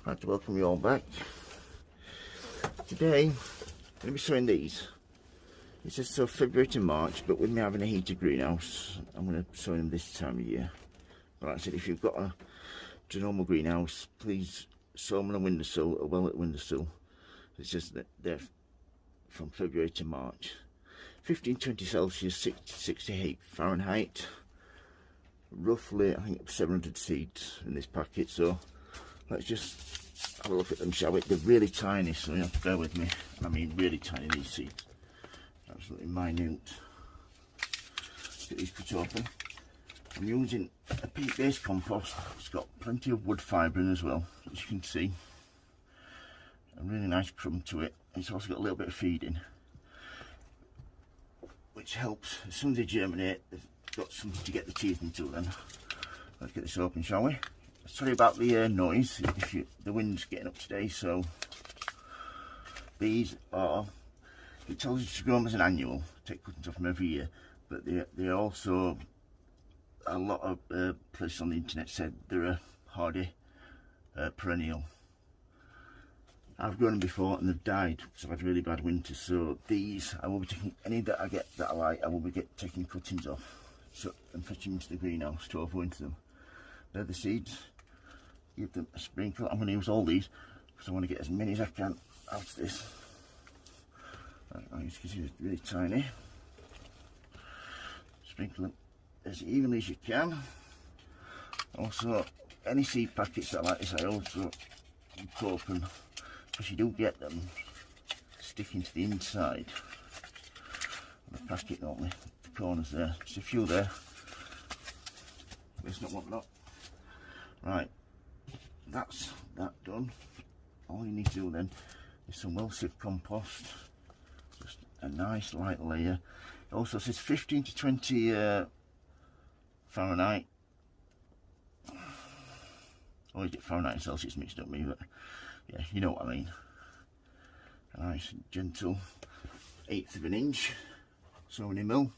I'd like to welcome you all back. Today, I'm going to be sowing these. It says so February to March, but with me having a heated greenhouse, I'm going to sow them this time of year. But like I said, if you've got a normal greenhouse, please sow them on a windowsill, a well-lit windowsill. It says that they're from February to March. 15-20 Celsius, 68 Fahrenheit. Roughly, I think 700 seeds in this packet, so let's just have a look at them, shall we? They're really tiny, so you have to bear with me. I mean really tiny, these seeds. Absolutely minute. Get these cut open. I'm using a peat-based compost. It's got plenty of wood fibre in as well, as you can see. A really nice crumb to it. It's also got a little bit of feed in, which helps. As soon as they germinate, they've got something to get the teeth into then. Let's get this open, shall we? Sorry about the noise, the wind's getting up today, so these are, it tells you to grow them as an annual, take cuttings off them every year, but they're also, a lot of places on the internet said they're a hardy perennial. I've grown them before and they've died because I've had really bad winters, so these, I will be taking, any that I get that I like, I will be taking cuttings off and fetching them into the greenhouse to overwinter them. They're the seeds. Give them a sprinkle. I'm going to use all these because I want to get as many as I can out of this. As you can see, it's really tiny. Sprinkle them as evenly as you can. Also, any seed packets that like this, I also keep open because you do get them sticking to the inside of the packet normally. The corners there, just a few there. Let's not want that. Right, that's that done. All you need to do then is some well-sieved compost, just a nice light layer. It also says 15 to 20 Fahrenheit. Or is it Fahrenheit and Celsius mixed up me, but yeah, you know what I mean. A nice gentle 1/8 of an inch sowing mill.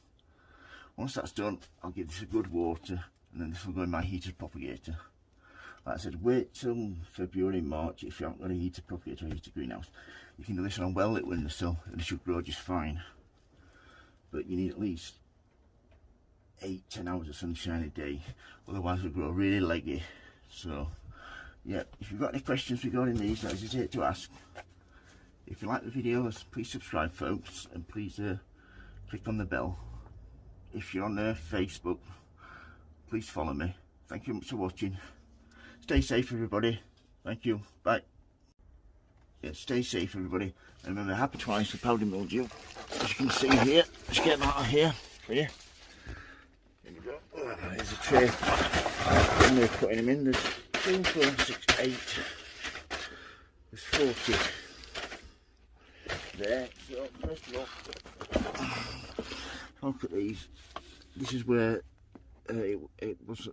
Once that's done, I'll give this a good water, and then this will go in my heated propagator. Like I said, wait till February, March if you haven't got a heated propagator or a heated greenhouse. You can do this on a well-lit windowsill and it should grow just fine. But you need at least 8-10 hours of sunshine a day, otherwise it'll grow really leggy. So, yeah, if you've got any questions regarding these, don't hesitate to ask. If you like the videos, please subscribe, folks, and please click on the bell. If you're on Facebook, please follow me. Thank you very much for watching. Stay safe, everybody. Thank you. Bye. Yeah, stay safe, everybody. And remember, happy twice for powdery mildew. As you can see here, let's get them out of here for you. There we go. There's a tray. And we're putting them in. There's 2, 4, 6, 8. There's 40 there. So, first of all, look at these. This is where it was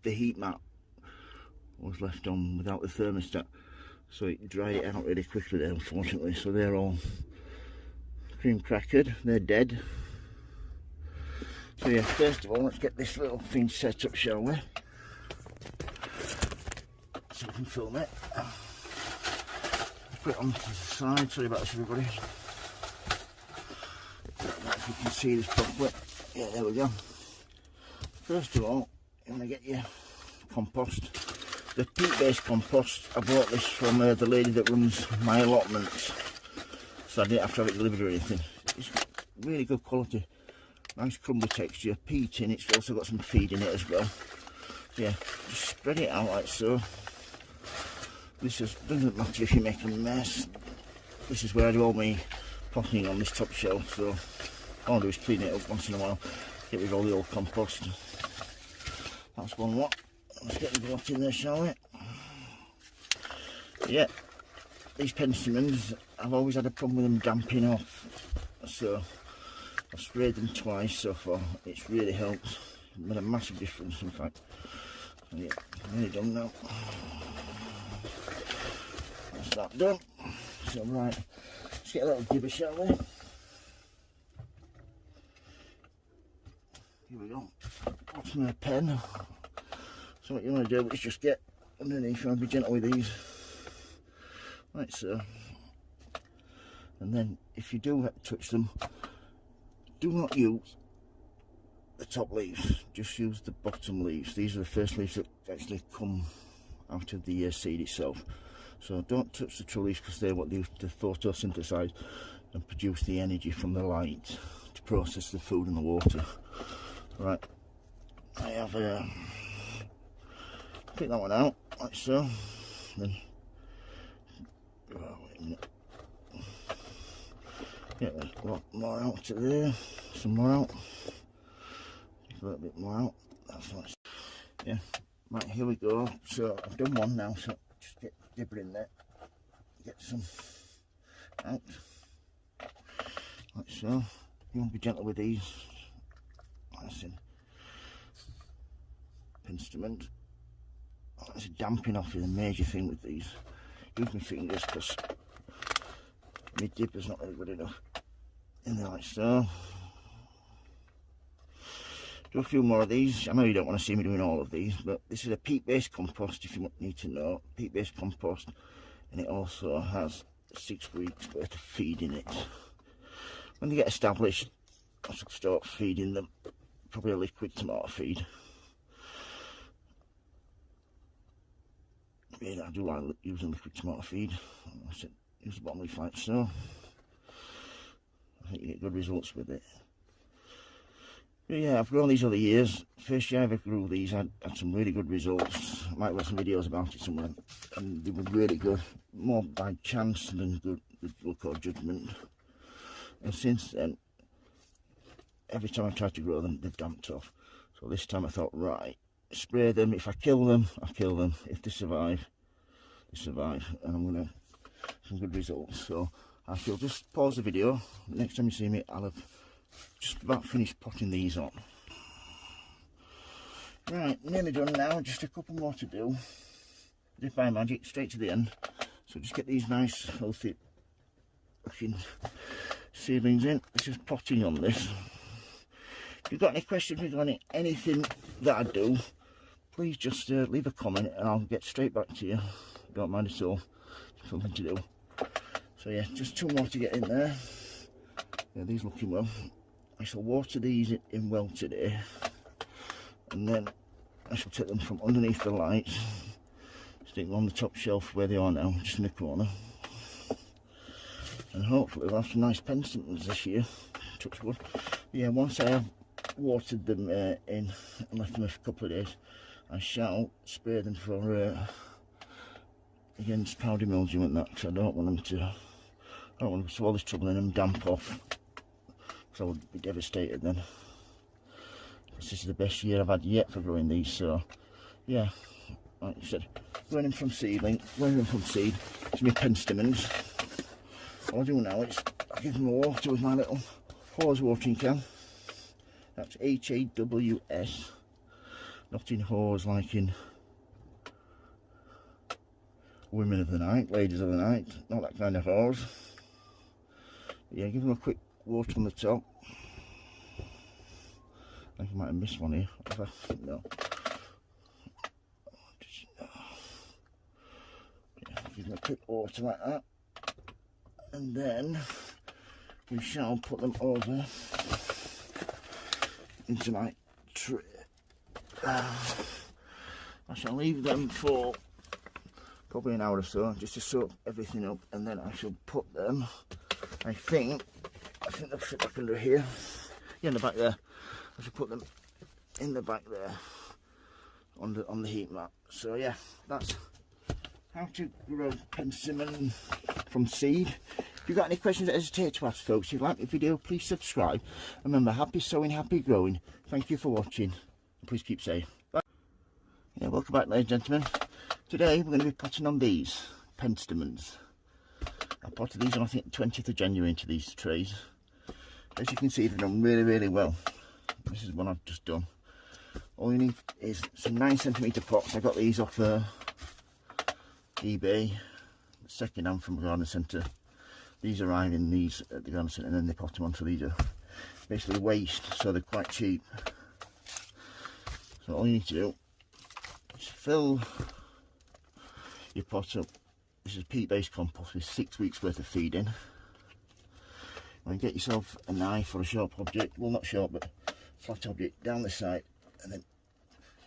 the heat mat was left on without the thermostat, so it dried it out really quickly there, unfortunately. So they're all cream crackered, they're dead. So yeah, first of all, let's get this little thing set up, shall we? So we can film it. Put it on to the side. Sorry about this, everybody. I don't know if you can see this properly. Yeah, there we go. First of all, you want to get your compost. The peat-based compost, I bought this from the lady that runs my allotments, so I didn't have to have it delivered or anything. It's really good quality, nice crumbly texture, peat in it, it's also got some feed in it as well. So yeah, just spread it out like so. This doesn't matter if you make a mess. This is where I do all my potting on this top shelf, so all I do is clean it up once in a while, get rid of all the old compost. That's one lot. Let's get the lot in there, shall we? Yeah, these penstemons, I've always had a problem with them damping off, so I've sprayed them twice so far. It's really helped, made a massive difference in fact. So yeah, nearly done now. That's that done. So right, let's get a little dibber, shall we? Here we go. What's my pen? So what you want to do is just get underneath and be gentle with these. like so. And then if you do touch them, do not use the top leaves, just use the bottom leaves. These are the first leaves that actually come out of the seed itself. So don't touch the true leaves, because they're what they use to photosynthesize and produce the energy from the light to process the food and the water. Right, I have pick that one out like so. Then wait a minute. Get a lot more out to there, some more out, a little bit more out. That's nice. Yeah, right, here we go. So I've done one now, so just get dibber in there, get some out like so. You want to be gentle with these. That's in penstemons. That's damping off is a major thing with these. Use my fingers because my dipper's not really good enough. In there like so. Do a few more of these. I know you don't want to see me doing all of these, but this is a peat-based compost, if you need to know. Peat-based compost, and it also has 6 weeks worth of feed in it. When they get established, I should start feeding them probably a liquid tomato feed. Yeah, I do like using liquid tomato feed. I said use the bottom leaf like so. I think you get good results with it. But yeah, I've grown these other years. First year I ever grew these, I had some really good results. I might have some videos about it somewhere, and they were really good. More by chance than good luck or judgment. And since then, every time I tried to grow them, they've damped off. So this time I thought, right, spray them. If I kill them, I kill them. If they survive, they survive. And I'm going to have some good results. So I shall just pause the video. Next time you see me, I'll have just about finished potting these on. Right, nearly done now. Just a couple more to do. Just by magic, straight to the end. So just get these nice, healthy looking seedlings in. It's just potting on this. If you've got any questions regarding anything that I do, please just leave a comment and I'll get straight back to you. Don't mind at all. Something to do. So yeah, just 2 more to get in there. Yeah, these looking well. I shall water these in well today, and then I shall take them from underneath the lights, stick them on the top shelf where they are now, just in the corner, and hopefully we'll have some nice penstemons this year. Touch wood. Yeah, once I have watered them in and left them for a couple of days, I shall spray them for against powdery mildew and that, because I don't want them to all this trouble in them damp off, because I would be devastated then. This is the best year I've had yet for growing these. So yeah, like I said, growing them from seed, it's my penstemons. All I do now is I give them water with my little hose watering can. That's H-A-W-S, not in hose like in women of the night, ladies of the night, not that kind of hose. But yeah, give them a quick water on the top. I think I might have missed one here. No. Yeah, give them a quick water like that, and then we shall put them over into my tray. I shall leave them for probably an hour or so, just to soak everything up, and then I shall put them, I think they'll fit back under here. Yeah, in the back there. I shall put them in the back there on the heat mat. So yeah, that's how to grow penstemon from seed. If you've got any questions, don't hesitate to ask, folks. If you like the video, please subscribe. Remember, happy sowing, happy growing. Thank you for watching, and please keep safe. Bye. Yeah, welcome back, ladies and gentlemen. Today we're going to be potting on these penstemons. I potted these on, I think, the 20th of January into these trays. As you can see, they've done really, really well. This is one I've just done. All you need is some 9cm pots. I got these off eBay, second hand from a garden centre. These arrive in these at the garden centre, and then they pot them on. So these are basically waste, so they're quite cheap. So all you need to do is fill your pot up. This This is peat-based compost with 6 weeks worth of feed in. And get yourself a knife or a sharp object, well not sharp but flat object, down the side and then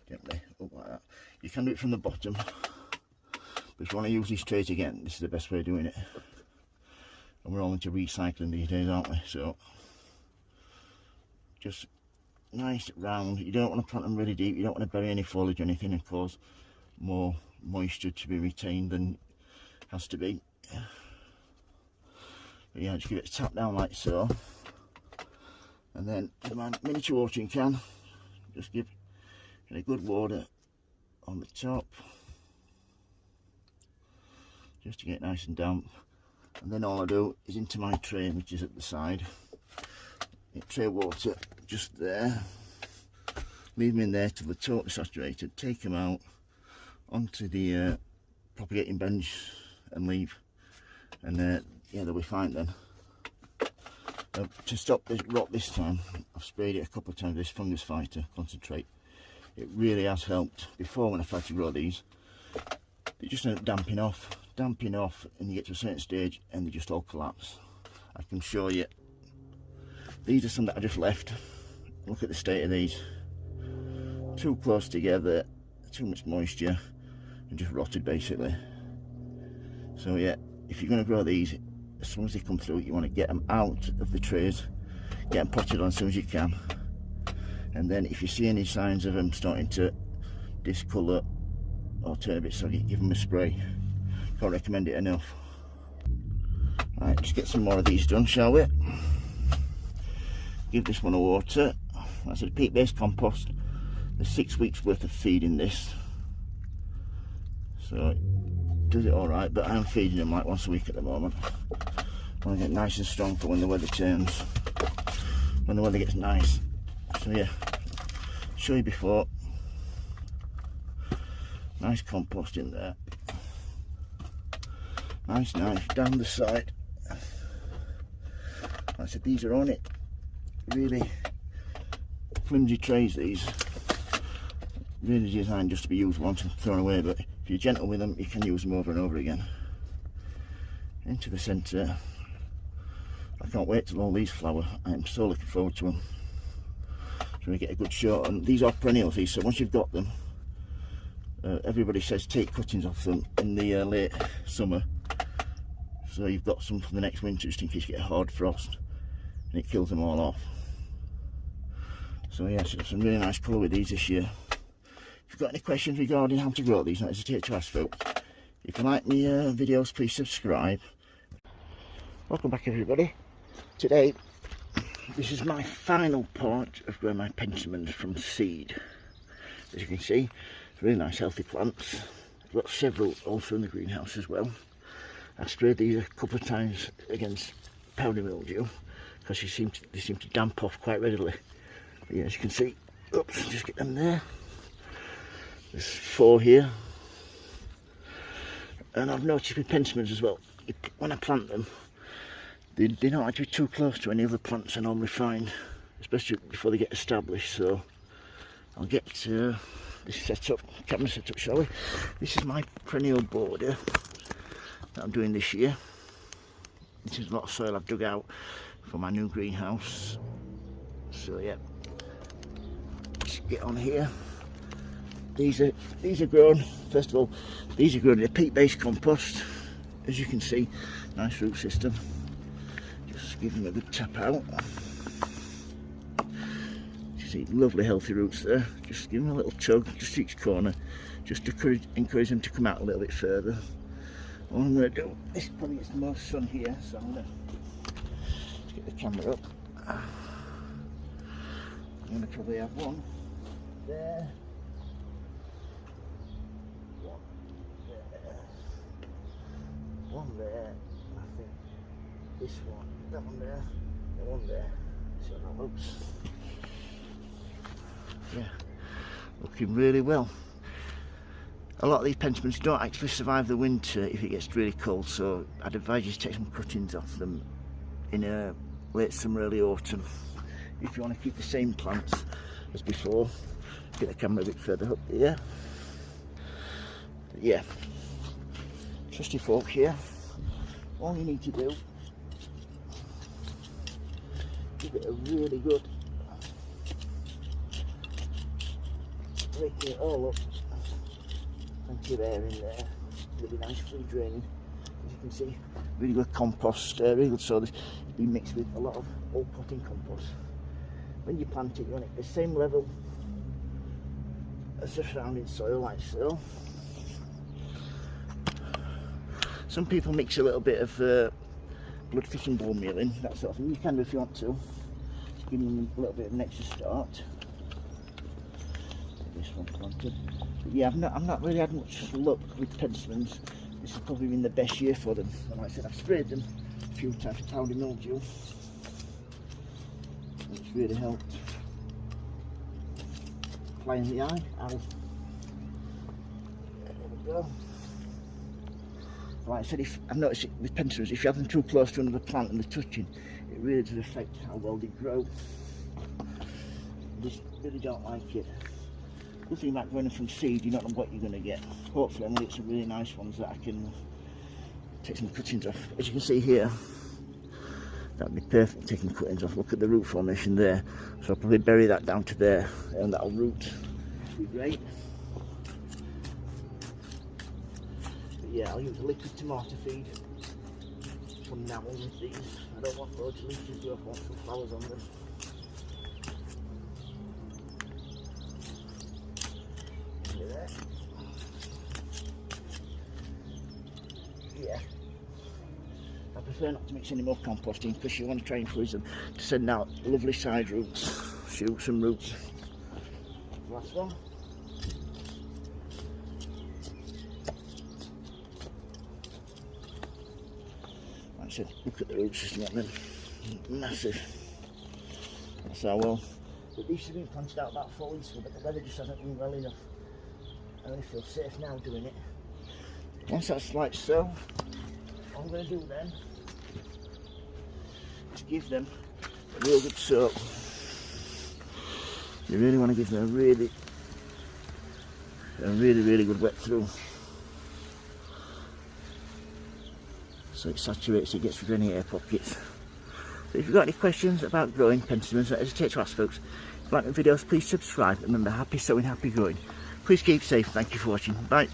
gently up like that. You can do it from the bottom, but if you want to use these trays again, this is the best way of doing it. And we're all into recycling these days, aren't we? So just nice round. You don't want to plant them really deep, you don't want to bury any foliage or anything and cause more moisture to be retained than has to be. But yeah, just give it a tap down like so, and then with my miniature watering can, just give it a good water on the top, just to get nice and damp. And then all I do is into my tray, which is at the side, tray of water just there, leave them in there till they're totally saturated, take them out onto the propagating bench and leave, and yeah, they'll be fine then. To stop this rot this time, I've sprayed it a couple of times with this fungus fighter concentrate. It really has helped. Before, when I tried to grow these, they just end up damping off, and you get to a certain stage and they just all collapse. I can show you. These are some that I just left. Look at the state of these. Too close together, too much moisture, and just rotted basically. So yeah, if you're going to grow these, as soon as they come through, you want to get them out of the trays, get them potted on as soon as you can, and then if you see any signs of them starting to discolour or turn a bit soggy, give them a spray. Can't recommend it enough. Right, just get some more of these done, shall we? Give this one a water. That's a peat-based compost. There's 6 weeks worth of feed in this, so it does it all right, but I'm feeding them like once a week at the moment. I want to get nice and strong for when the weather turns, when the weather gets nice. So yeah, show you before. Nice compost in there. Nice knife down the side. Like I said, these are on it. Really flimsy trays, these. Really designed just to be used once and thrown away, but if you're gentle with them, you can use them over and over again. Into the centre. I can't wait till all these flower. I am so looking forward to them. So we get a good shot. And these are perennials, these, so once you've got them, everybody says take cuttings off them in the late summer, so you've got some for the next winter, just in case you get a hard frost and it kills them all off. So yeah, so some really nice colour with these this year. If you've got any questions regarding how to grow these, don't hesitate to ask, folks. If you like my videos, please subscribe. Welcome back, everybody. Today, this is my final part of growing my penstemons from seed. As you can see, really nice healthy plants. I've got several also in the greenhouse as well. I sprayed these a couple of times against powdery mildew because they seem to damp off quite readily. But yeah, as you can see, oops, just get them there. There's 4 here. And I've noticed with penstemons as well, when I plant them, they don't like to be too close to any other plants I normally find, especially before they get established. So I'll get this setup, camera setup, shall we? This is my perennial border that I'm doing this year. This is a lot of soil I've dug out for my new greenhouse. So yeah, let's get on here. These are grown. First of all, these are grown in a peat-based compost. As you can see, nice root system. Just give them a good tap out. You see, lovely healthy roots there. Just give them a little tug, just each corner, just to encourage them to come out a little bit further. What I'm going to do, this probably gets the most sun here, so I'm going to get the camera up. I'm going to probably have one there. One there, I think this one, that one there, that one there, see how that looks. Yeah, looking really well. A lot of these penstemons don't actually survive the winter if it gets really cold, so I'd advise you to take some cuttings off them in late summer, early autumn. If you want to keep the same plants as before, get the camera a bit further up here. But yeah. trusty folk here, all you need to do, give it a really good raking it all up, plenty of air in there, really nice free draining, as you can see, really good compost, really good soil. It's been mixed with a lot of old potting compost. When you plant it, you want it the same level as the surrounding soil, like so. Some people mix a little bit of bloodfish and bone meal in, that sort of thing. You can do if you want to. Just give them a little bit of an extra start. This one planted. But yeah, I've not really had much luck with penstemons. This has probably been the best year for them. And like I said, I've sprayed them a few times for powdery mildew. It's really helped. Fly in the eye, ow. There we go. Like I said, I've noticed it with penstemons, if you have them too close to another plant and they're touching, it really does affect how well they grow. I just really don't like it. Good thing about growing them from seed, you don't know what you're going to get. Hopefully I'm going to get some really nice ones that I can take some cuttings off. As you can see here, that'd be perfect taking cuttings off. Look at the root formation there. So I'll probably bury that down to there and that'll root. Be great. But yeah, I'll use a liquid tomato feed from now on with these. I don't want loads of leaves growth, I want some flowers on them. Yeah, I prefer not to mix any more composting because you want to try and freeze them to send out lovely side roots, shoots and roots. Last one. Like I said, look at the root system on them, massive. That's how well. But these have been planted out about 4 weeks ago, but the weather just hasn't been well enough. I really feel safe now doing it. Once that's like so, what I'm going to do then is give them a real good soak. You really want to give them a really good wet through. So it saturates, it gets rid of any air pockets. So if you've got any questions about growing penstemons, don't hesitate to ask folks. If you like my videos, please subscribe. Remember, happy sowing, happy growing. Please keep safe. Thank you for watching. Bye.